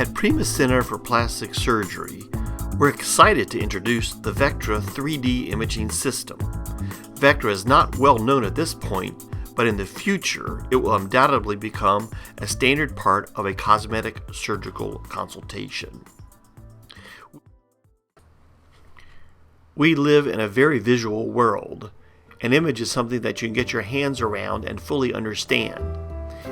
At Prima Center for Plastic Surgery, we're excited to introduce the Vectra 3D imaging system. Vectra is not well known at this point, but in the future it will undoubtedly become a standard part of a cosmetic surgical consultation. We live in a very visual world. An image is something that you can get your hands around and fully understand.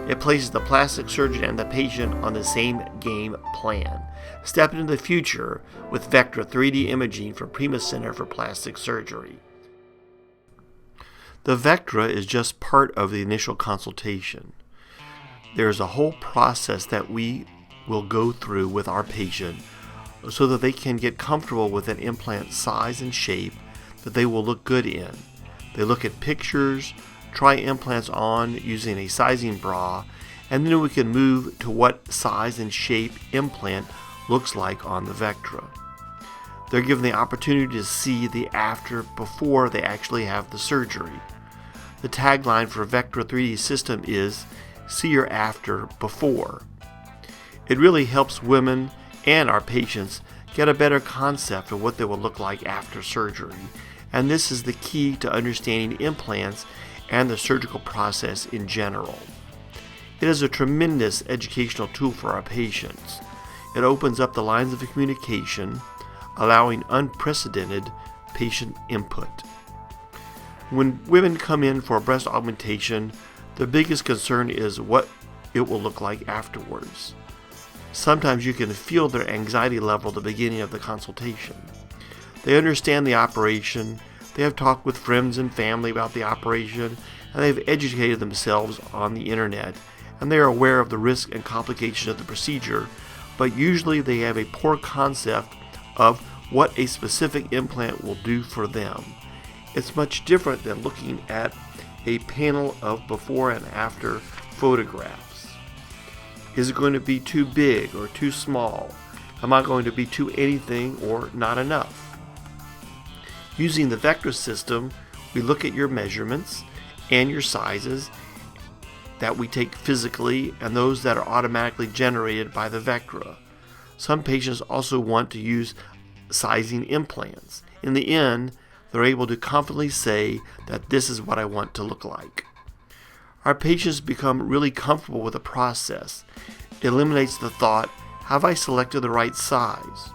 It places the plastic surgeon and the patient on the same game plan. Step into the future with Vectra 3D imaging from Prima Center for Plastic Surgery. The Vectra is just part of the initial consultation. There's a whole process that we will go through with our patient so that they can get comfortable with an implant size and shape that they will look good in. They look at pictures, try implants on using a sizing bra, and then we can move to what size and shape implant looks like on the Vectra. They're given the opportunity to see the after before they actually have the surgery. The tagline for Vectra 3D system is, "See your after before." It really helps women and our patients get a better concept of what they will look like after surgery, and this is the key to understanding implants and the surgical process in general. It is a tremendous educational tool for our patients. It opens up the lines of communication, allowing unprecedented patient input. When women come in for a breast augmentation, the biggest concern is what it will look like afterwards. Sometimes you can feel their anxiety level at the beginning of the consultation. They understand the operation, they have talked with friends and family about the operation, and they've educated themselves on the internet, and they are aware of the risk and complications of the procedure, but usually they have a poor concept of what a specific implant will do for them. It's much different than looking at a panel of before and after photographs. Is it going to be too big or too small? Am I going to be too anything or not enough? Using the Vectra system, we look at your measurements and your sizes that we take physically and those that are automatically generated by the Vectra. Some patients also want to use sizing implants. In the end, they're able to confidently say that this is what I want to look like. Our patients become really comfortable with the process. It eliminates the thought, have I selected the right size?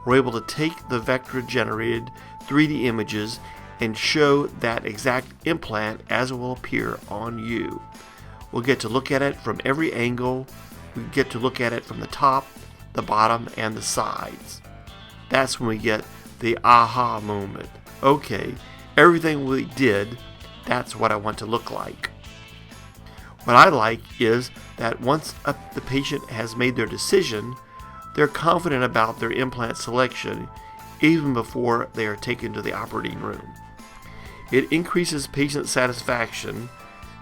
We're able to take the Vectra generated 3D images and show that exact implant as it will appear on you. We'll get to look at it from every angle. We get to look at it from the top, the bottom, and the sides. That's when we get the aha moment. Okay, everything we did, that's what I want to look like. What I like is that once the patient has made their decision, they're confident about their implant selection even before they are taken to the operating room. It increases patient satisfaction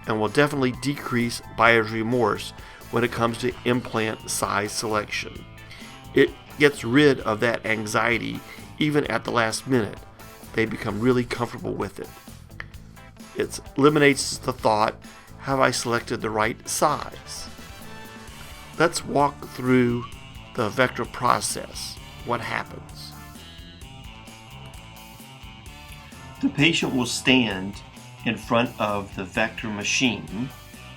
and will definitely decrease buyer's remorse when it comes to implant size selection. It gets rid of that anxiety even at the last minute. They become really comfortable with it. It eliminates the thought, have I selected the right size? Let's walk through the Vectra process. What happens? The patient will stand in front of the Vectra machine,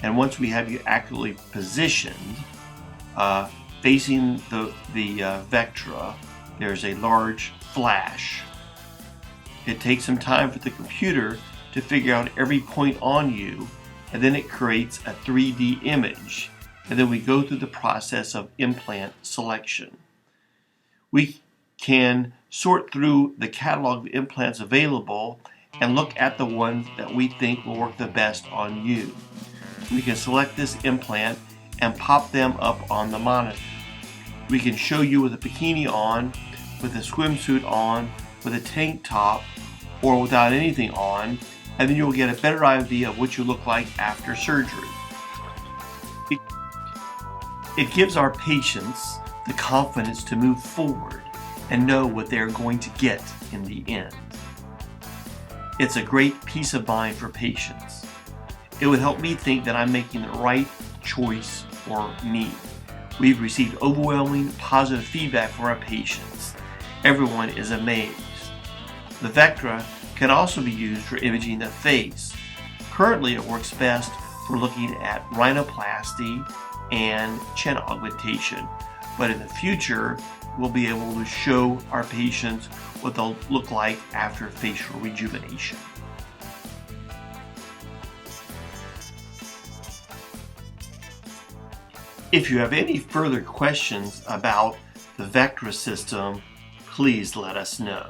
and once we have you accurately positioned, facing the Vectra, there's a large flash. It takes some time for the computer to figure out every point on you, and then it creates a 3D image, and then we go through the process of implant selection. We can sort through the catalog of implants available and look at the ones that we think will work the best on you. We can select this implant and pop them up on the monitor. We can show you with a bikini on, with a swimsuit on, with a tank top, or without anything on, and then you'll get a better idea of what you look like after surgery. It gives our patients the confidence to move forward and know what they're going to get in the end. It's a great peace of mind for patients. It would help me think that I'm making the right choice for me. We've received overwhelming positive feedback from our patients. Everyone is amazed. The Vectra can also be used for imaging the face. Currently, it works best for looking at rhinoplasty and chin augmentation, but in the future, we'll be able to show our patients what they'll look like after facial rejuvenation. If you have any further questions about the Vectra system, please let us know.